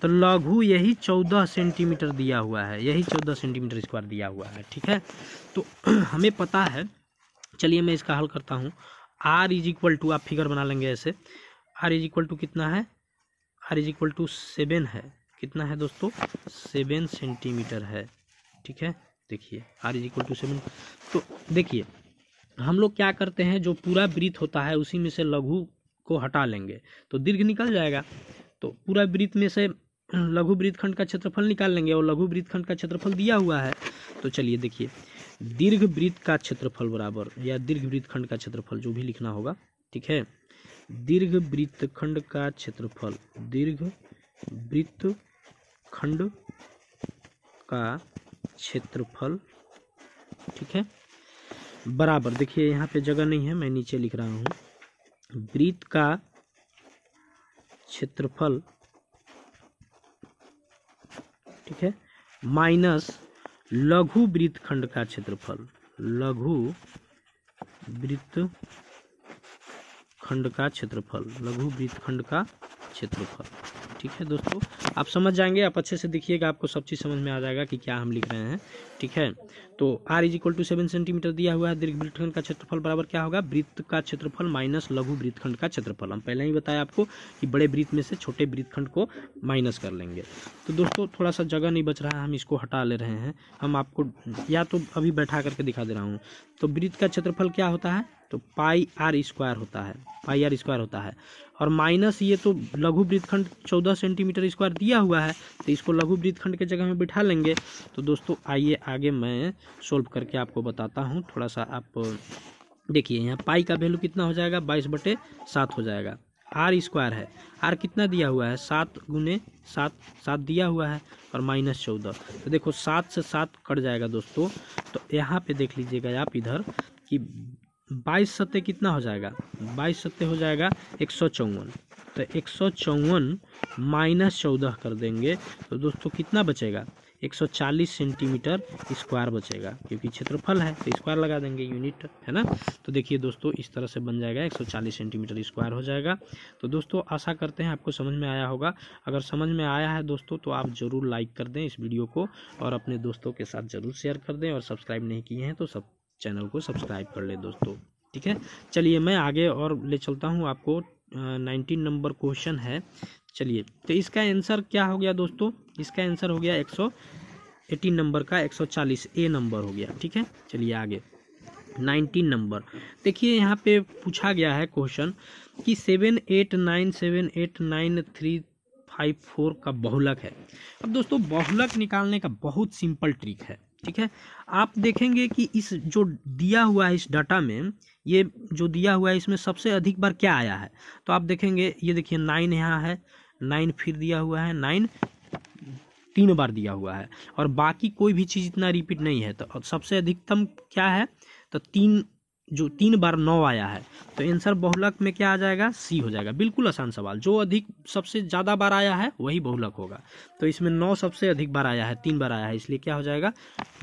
तो लघु यही 14 सेंटीमीटर दिया हुआ है, यही 14 सेंटीमीटर स्क्वायर दिया हुआ है, ठीक है। तो हमें पता है, चलिए मैं इसका हल करता हूँ। r इज इक्वल टू, आप फिगर बना लेंगे ऐसे, r इज इक्वल टू कितना है, r इज इक्वल टू 7 है, कितना है दोस्तों 7 सेंटीमीटर है, ठीक है। देखिए r इज इक्वल टू 7। तो देखिए हम लोग क्या करते हैं, जो पूरा वृत्त होता है उसी में से लघु को हटा लेंगे तो दीर्घ निकल जाएगा। तो पूरा वृत्त में से लघु वृत्तखंड का क्षेत्रफल निकाल लेंगे, और लघु वृत्तखंड का क्षेत्रफल दिया हुआ है। तो चलिए देखिए दीर्घ वृत्त का क्षेत्रफल बराबर, या दीर्घ वृत्तखंड का क्षेत्रफल जो भी लिखना होगा, ठीक है, दीर्घ वृत्तखंड का क्षेत्रफल, दीर्घ वृत्तखंड का क्षेत्रफल, ठीक है, बराबर, देखिए यहाँ पे जगह नहीं है, मैं नीचे लिख रहा हूँ, वृत्त का क्षेत्रफल, ठीक है, माइनस लघु वृत्तखंड का क्षेत्रफल, लघु वृत्तखंड का क्षेत्रफल, लघु वृत्तखंड का क्षेत्रफल, ठीक है। दोस्तों आप समझ जाएंगे, आप अच्छे से देखिएगा, आपको सब चीज़ समझ में आ जाएगा कि क्या हम लिख रहे हैं, ठीक है। तो r is equal to 7 centimetre दिया हुआ है, दीर्घ वृत्तखंड का क्षेत्रफल बराबर क्या होगा, वृत्त का क्षेत्रफल माइनस लघु वृत्तखंड का क्षेत्रफल। हम पहले ही बताया आपको कि बड़े वृत्त में से छोटे वृत्तखंड को माइनस कर लेंगे। तो दोस्तों थोड़ा सा जगह नहीं बच रहा है, हम इसको हटा ले रहे हैं, हम आपको या तो अभी बैठा करके दिखा दे रहा हूँ। तो वृत्त का क्षेत्रफल क्या होता है, तो पाई आर स्क्वायर होता है, पाई आर स्क्वायर होता है, और माइनस ये तो लघु वृत्तखंड 14 सेंटीमीटर स्क्वायर दिया हुआ है, तो इसको लघु वृत्तखंड के जगह में बिठा लेंगे। तो दोस्तों आइए आगे मैं सोल्व करके आपको बताता हूँ, थोड़ा सा आप देखिए। यहाँ पाई का वैल्यू कितना हो जाएगा, 22/7 हो जाएगा। आर स्क्वायर है, आर कितना दिया हुआ है, 7 × 7, 7 दिया हुआ है, और -14। तो देखो 7 से 7 कट जाएगा दोस्तों। तो यहाँ पे देख लीजिएगा आप इधर कि 22 सत्ते कितना हो जाएगा, 22 सत्ते हो जाएगा 154। तो 154 माइनस 14 कर देंगे तो दोस्तों कितना बचेगा, 140 सेंटीमीटर स्क्वायर बचेगा, क्योंकि क्षेत्रफल है तो स्क्वायर लगा देंगे, यूनिट है ना। तो देखिए दोस्तों इस तरह से बन जाएगा, 140 सेंटीमीटर स्क्वायर हो जाएगा। तो दोस्तों आशा करते हैं आपको समझ में आया होगा। अगर समझ में आया है दोस्तों तो आप ज़रूर लाइक कर दें इस वीडियो को और अपने दोस्तों के साथ ज़रूर शेयर कर दें, और सब्सक्राइब नहीं किए हैं तो सब चैनल को सब्सक्राइब कर ले दोस्तों, ठीक है। चलिए मैं आगे और ले चलता हूँ आपको। 19 नंबर क्वेश्चन है। चलिए तो इसका आंसर क्या हो गया दोस्तों, इसका आंसर हो गया 118 नंबर का 140 ए नंबर हो गया, ठीक है। चलिए आगे 19 नंबर देखिए, यहाँ पे पूछा गया है क्वेश्चन कि 789789354 का बहुलक है। अब दोस्तों बहुलक निकालने का बहुत सिंपल ट्रिक है, ठीक है। आप देखेंगे कि इस जो दिया हुआ है इस डाटा में, ये जो दिया हुआ है इसमें सबसे अधिक बार क्या आया है, तो आप देखेंगे ये देखिए 9 यहाँ है, 9 फिर दिया हुआ है, 9 3 बार दिया हुआ है, और बाकी कोई भी चीज़ इतना रिपीट नहीं है। तो सबसे अधिकतम क्या है, तो 3 बार 9 आया है, तो आंसर बहुलक में क्या आ जाएगा, सी हो जाएगा। बिल्कुल आसान सवाल, जो अधिक सबसे ज़्यादा बार आया है वही बहुलक होगा। तो इसमें 9 सबसे अधिक बार आया है, 3 बार आया है, इसलिए क्या हो जाएगा,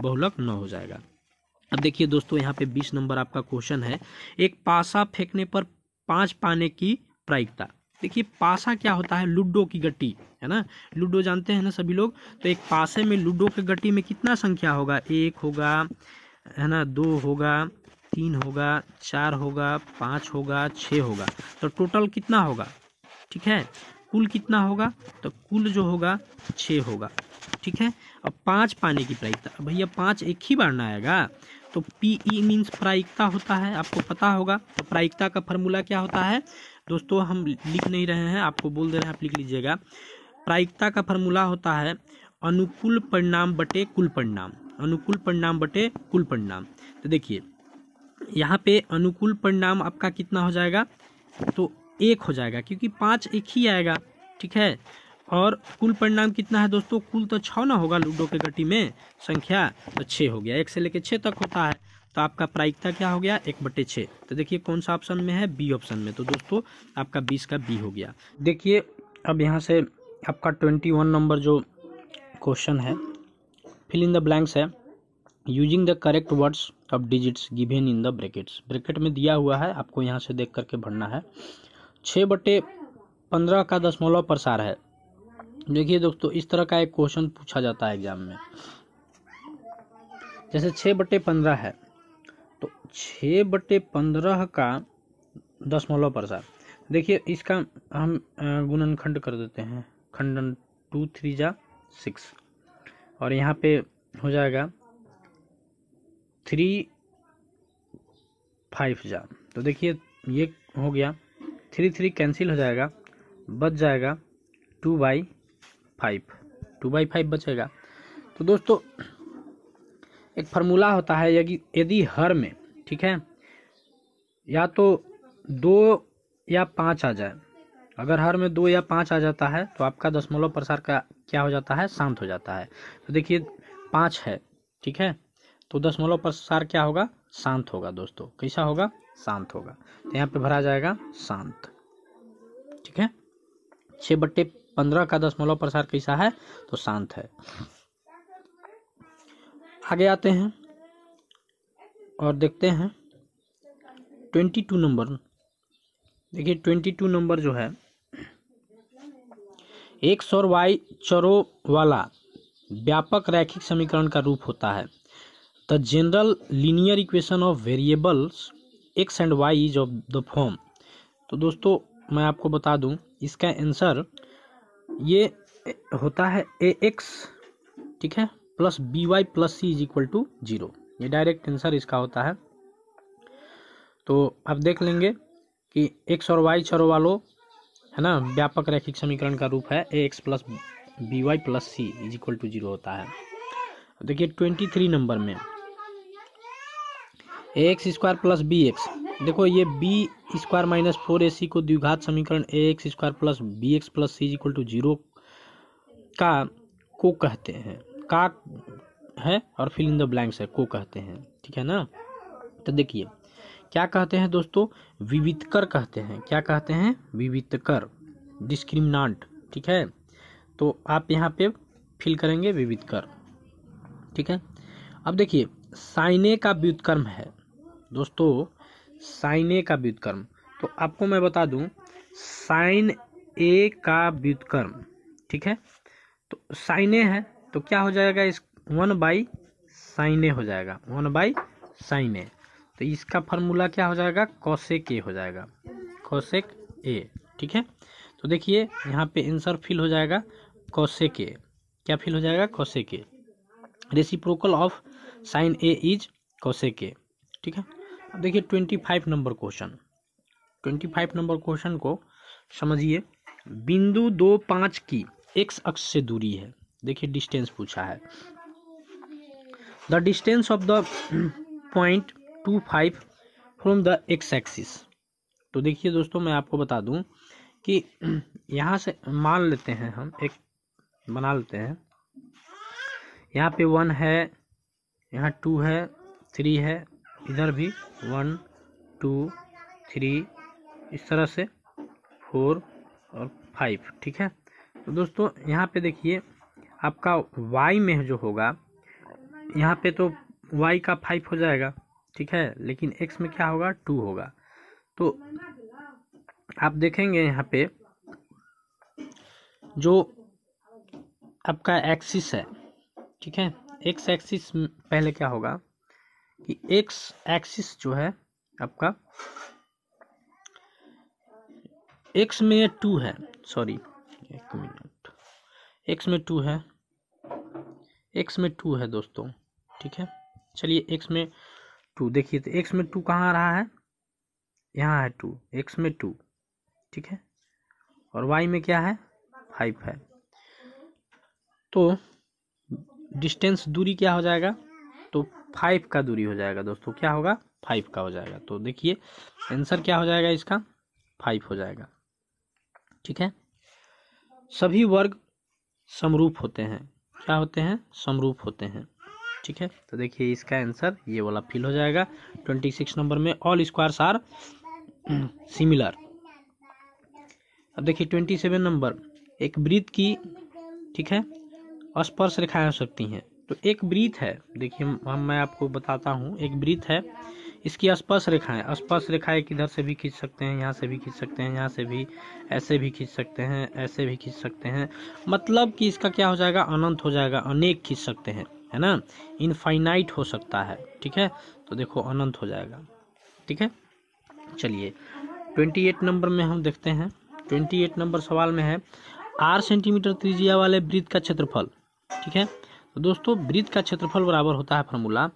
बहुलक 9 हो जाएगा। अब देखिए दोस्तों यहाँ पे 20 नंबर आपका क्वेश्चन है। एक पासा फेंकने पर 5 पाने की प्रायिकता। देखिए पासा क्या होता है, लूडो की गट्टी है ना, लूडो जानते हैं ना सभी लोग। तो एक पासे में लूडो की गट्टी में कितना संख्या होगा, 1 होगा है ना, 2 होगा, 3 होगा, 4 होगा, 5 होगा, 6 होगा, तो टोटल कितना होगा, ठीक है। कुल कितना होगा, तो कुल जो होगा 6 होगा, ठीक है। अब 5 पाने की प्रायिकता, भैया 5 एक ही बार ना आएगा, तो PE मीन्स प्रायिकता होता है, आपको पता होगा। तो प्रायिकता का फॉर्मूला क्या होता है दोस्तों, हम लिख नहीं रहे हैं, आपको बोल दे रहे हैं, आप लिख लीजिएगा। प्रायिकता का फॉर्मूला होता है अनुकूल परिणाम बटे कुल परिणाम, अनुकूल परिणाम बटे कुल परिणाम। तो देखिए यहाँ पे अनुकूल परिणाम आपका कितना हो जाएगा, तो 1 हो जाएगा, क्योंकि 5 एक ही आएगा, ठीक है। और कुल परिणाम कितना है दोस्तों, कुल तो 6 ना होगा लूडो के गट्टी में संख्या, तो 6 हो गया, 1 से लेकर 6 तक होता है। तो आपका प्रायिकता क्या हो गया, 1/6। तो देखिए कौन सा ऑप्शन में है, बी ऑप्शन में। तो दोस्तों आपका 20 का बी हो गया। देखिए अब यहाँ से आपका 21 नंबर जो क्वेश्चन है, फिल इन द ब्लैंक्स है, using the correct words of digits given in the brackets. Bracket में दिया हुआ है, आपको यहाँ से देख करके भरना है। 6/15 का दशमलव प्रसार है। देखिए दोस्तों इस तरह का एक क्वेश्चन पूछा जाता है एग्जाम में, जैसे 6/15 है, तो 6/15 का दशमलव प्रसार। देखिए इसका हम गुणनखंड कर देते हैं, खंडन 2 3 जा 6, और यहाँ पे हो जाएगा 3 5 जा। तो देखिए ये हो गया, 3 3 कैंसिल हो जाएगा, बच जाएगा 2/5, 2/5 बचेगा। तो दोस्तों एक फार्मूला होता है, यदि हर में, ठीक है, या तो 2 या 5 आ जाए, अगर हर में 2 या 5 आ जाता है तो आपका दशमलव प्रसार का क्या हो जाता है, शांत हो जाता है। तो देखिए 5 है, ठीक है, तो दशमलव प्रसार क्या होगा, शांत होगा दोस्तों। कैसा होगा, शांत होगा। तो यहाँ पे भरा जाएगा शांत, ठीक है। 6/15 का दशमलव प्रसार कैसा है, तो शांत है। आगे आते हैं और देखते हैं 22 नंबर। देखिए 22 नंबर जो है, एक्स और वाई चरों वाला व्यापक रैखिक समीकरण का रूप होता है। The general linear equation of variables x and y is of the form. तो दोस्तों मैं आपको बता दूं, इसका आंसर ये होता है ax, ठीक है, plus by plus C is equal to 0। ये डायरेक्ट आंसर इसका होता है। तो आप देख लेंगे कि एक्स और वाई चरों वालों है ना व्यापक रैखिक समीकरण का रूप है ax plus by plus C is equal to 0 होता है। देखिए 23 नंबर में ax स्क्वायर प्लस bx, देखो ये बी स्क्वायर माइनस 4ac को द्विघात समीकरण ax square plus bx plus C equal to 0 का को कहते हैं, का है और फिल इन द ब्लैंक्स है, को कहते हैं, ठीक है ना। तो देखिए क्या कहते हैं दोस्तों, विविधकर कहते हैं। क्या कहते हैं, विविधकर, डिस्क्रिमिनांट, ठीक है। तो आप यहाँ पे फिल करेंगे विविधकर, ठीक है। अब देखिए साइने का व्युत्क्रम है दोस्तों, साइने का व्युत्क्रम, तो आपको मैं बता दूं साइन ए का व्युत्क्रम, ठीक है। तो साइने है तो क्या हो जाएगा, इस 1/साइने हो जाएगा, 1/साइने। तो इसका फार्मूला क्या हो जाएगा, कोसेक ए हो जाएगा, कोसेक ए, ठीक है। तो देखिए यहाँ पे आंसर फिल हो जाएगा कोसेक ए। क्या फिल हो जाएगा, cosec A. Reciprocal of sine A is cosec ए, ठीक है। अब देखिए 25 नंबर क्वेश्चन, 25 नंबर क्वेश्चन को समझिए। बिंदु 2, 5 की एक्स अक्ष से दूरी है। देखिए डिस्टेंस पूछा है। The distance of the point 25 from the x axis. तो देखिए दोस्तों मैं आपको बता दूं कि यहाँ से मान लेते हैं, हम एक बना लेते हैं। यहाँ पे 1 है, यहाँ 2 है, 3 है, इधर भी 1 2 3, इस तरह से 4 और 5, ठीक है। तो दोस्तों यहाँ पे देखिए आपका y में जो होगा, यहाँ पे तो y का 5 हो जाएगा, ठीक है, लेकिन x में क्या होगा, 2 होगा। तो आप देखेंगे यहाँ पे जो आपका एक्सिस है, ठीक है, x एक्सिस पहले क्या होगा कि x एक्सिस जो है आपका x में 2 है, सॉरी एक मिनट, x में 2 है, x में 2 है दोस्तों, ठीक है। चलिए x में 2 देखिए, तो x में 2 कहाँ आ रहा है, यहाँ है 2, x में 2, ठीक है, और y में क्या है, 5 है। तो डिस्टेंस दूरी क्या हो जाएगा, तो 5 का दूरी हो जाएगा दोस्तों, क्या होगा, 5 का हो जाएगा। तो देखिए आंसर क्या हो जाएगा इसका, 5 हो जाएगा, ठीक है। सभी वर्ग समरूप होते हैं, क्या होते हैं, समरूप होते हैं, ठीक है। तो देखिए इसका आंसर ये वाला फिल हो जाएगा 26 नंबर में, ऑल स्क्वायर्स आर सिमिलर। अब देखिए 27 नंबर, एक वृत्त की, ठीक है, स्पर्श रेखाएं हो सकती हैं। तो एक वृत्त है, देखिए मैं आपको बताता हूँ, एक वृत्त है, इसकी स्पर्श रेखाएं किधर से भी खींच सकते हैं, यहाँ से भी खींच सकते हैं, यहाँ से भी, ऐसे भी खींच सकते हैं, ऐसे भी खींच सकते हैं। मतलब कि इसका क्या हो जाएगा, अनंत हो जाएगा, अनेक खींच सकते हैं, है ना, इनफाइनाइट हो सकता है, ठीक है। तो देखो अनंत हो जाएगा, ठीक है। चलिए 28 नंबर में हम देखते हैं। 28 नंबर सवाल में है 8 सेंटीमीटर त्रिज्या वाले वृत्त का क्षेत्रफल, ठीक है। तो दोस्तों वृत्त का क्षेत्रफल बराबर होता है फार्मूला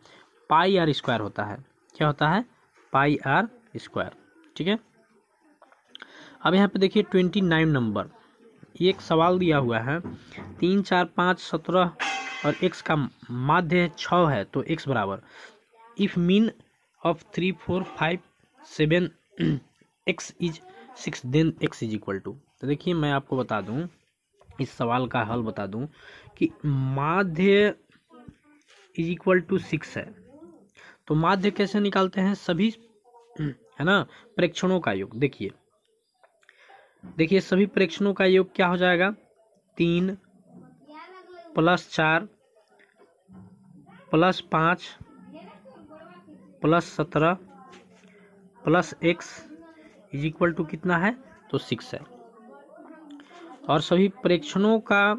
पाई आर स्क्वायर होता है, क्या होता है, पाई आर स्क्वायर, ठीक है। अब यहाँ पे देखिए 29 नंबर, एक सवाल दिया हुआ है 3 4 5 17 और x का माध्य 6 है, तो x बराबर if mean of 3 4 5 7 x is 6 then x is equal to. तो देखिए मैं आपको बता दूं, इस सवाल का हल बता दूं कि माध्य इज इक्वल टू 6 है। तो माध्य कैसे निकालते हैं, सभी, है ना, प्रेक्षणों का योग। देखिए सभी प्रेक्षणों का योग क्या हो जाएगा, 3 + 4 + 5 + 17 + x इज इक्वल टू कितना है, तो 6 है। और सभी प्रेक्षणों का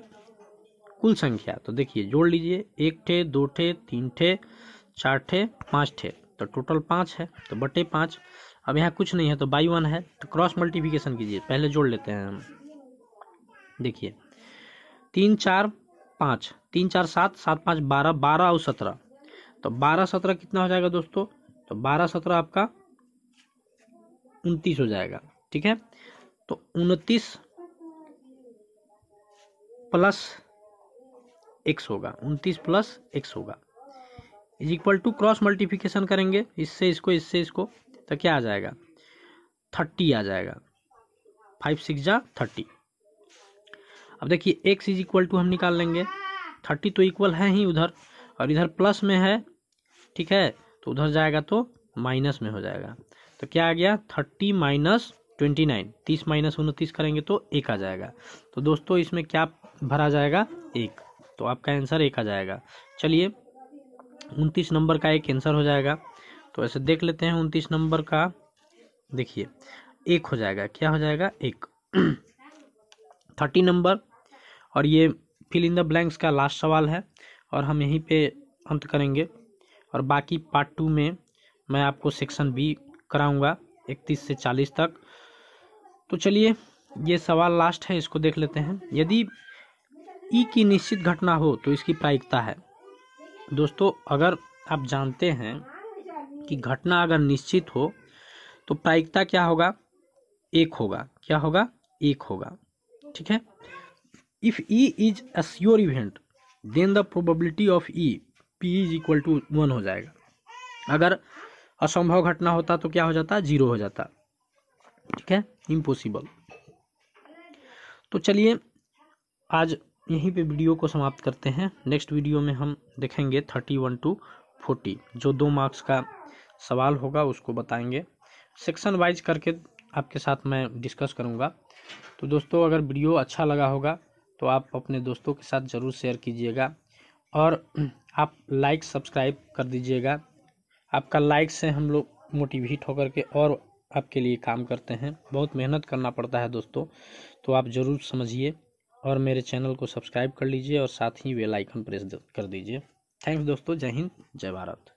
कुल संख्या, तो देखिए जोड़ लीजिए, 1 ठे 2 ठे 3 ठे 4 ठे 5 ठे, तो टोटल 5 है, तो बटे 5। अब यहाँ कुछ नहीं है तो बाई 1 है, तो क्रॉस मल्टीप्लिकेशन कीजिए, पहले जोड़ लेते हैं हम। देखिए 3 4 5, 3 4 7, 7 5 12, 12 और 17, तो 12 17 कितना हो जाएगा दोस्तों, तो 12 17 आपका 29 हो जाएगा, ठीक है। तो 29 + x होगा, 29 + x होगा, is equal to, cross multiplication करेंगे, इससे इसको, तो क्या आ जाएगा, 30 आ जाएगा, 5 6 जा 30। अब देखिए x इज इक्वल टू हम निकाल लेंगे, 30 तो इक्वल है ही उधर, और इधर प्लस में है, ठीक है, तो उधर जाएगा तो माइनस में हो जाएगा। तो क्या आ गया 30 माइनस 29, 30 माइनस 29 करेंगे तो 1 आ जाएगा। तो दोस्तों इसमें क्या भरा जाएगा 1, तो आपका आंसर 1 आ जाएगा। चलिए 29 नंबर का एक आंसर हो जाएगा। तो ऐसे देख लेते हैं 29 नंबर का, देखिए 1 हो जाएगा, क्या हो जाएगा 1। 30 नंबर, और ये फिल इन द ब्लैंक्स का लास्ट सवाल है और हम यहीं पे अंत करेंगे, और बाकी पार्ट 2 में मैं आपको सेक्शन बी कराऊंगा 31 से 40 तक। तो चलिए ये सवाल लास्ट है, इसको देख लेते हैं। यदि ई की निश्चित घटना हो तो इसकी प्रायिकता है। दोस्तों अगर आप जानते हैं कि घटना अगर निश्चित हो तो प्रायिकता क्या होगा, 1 होगा। क्या होगा, 1 होगा, ठीक है। If E is a sure event then the probability of E P is equal to 1 हो जाएगा। अगर असंभव घटना होता तो क्या हो जाता, 0 हो जाता, ठीक है, इम्पॉसिबल। तो चलिए आज यहीं पे वीडियो को समाप्त करते हैं। नेक्स्ट वीडियो में हम देखेंगे 31 to 40, जो 2 मार्क्स का सवाल होगा उसको बताएंगे, सेक्शन वाइज करके आपके साथ मैं डिस्कस करूंगा। तो दोस्तों अगर वीडियो अच्छा लगा होगा तो आप अपने दोस्तों के साथ ज़रूर शेयर कीजिएगा, और आप लाइक सब्सक्राइब कर दीजिएगा। आपका लाइक से हम लोग मोटिवेट होकर के और आपके लिए काम करते हैं। बहुत मेहनत करना पड़ता है दोस्तों, तो आप ज़रूर समझिए और मेरे चैनल को सब्सक्राइब कर लीजिए और साथ ही बेल आइकन प्रेस कर दीजिए। थैंक्स दोस्तों, जय हिंद, जय भारत।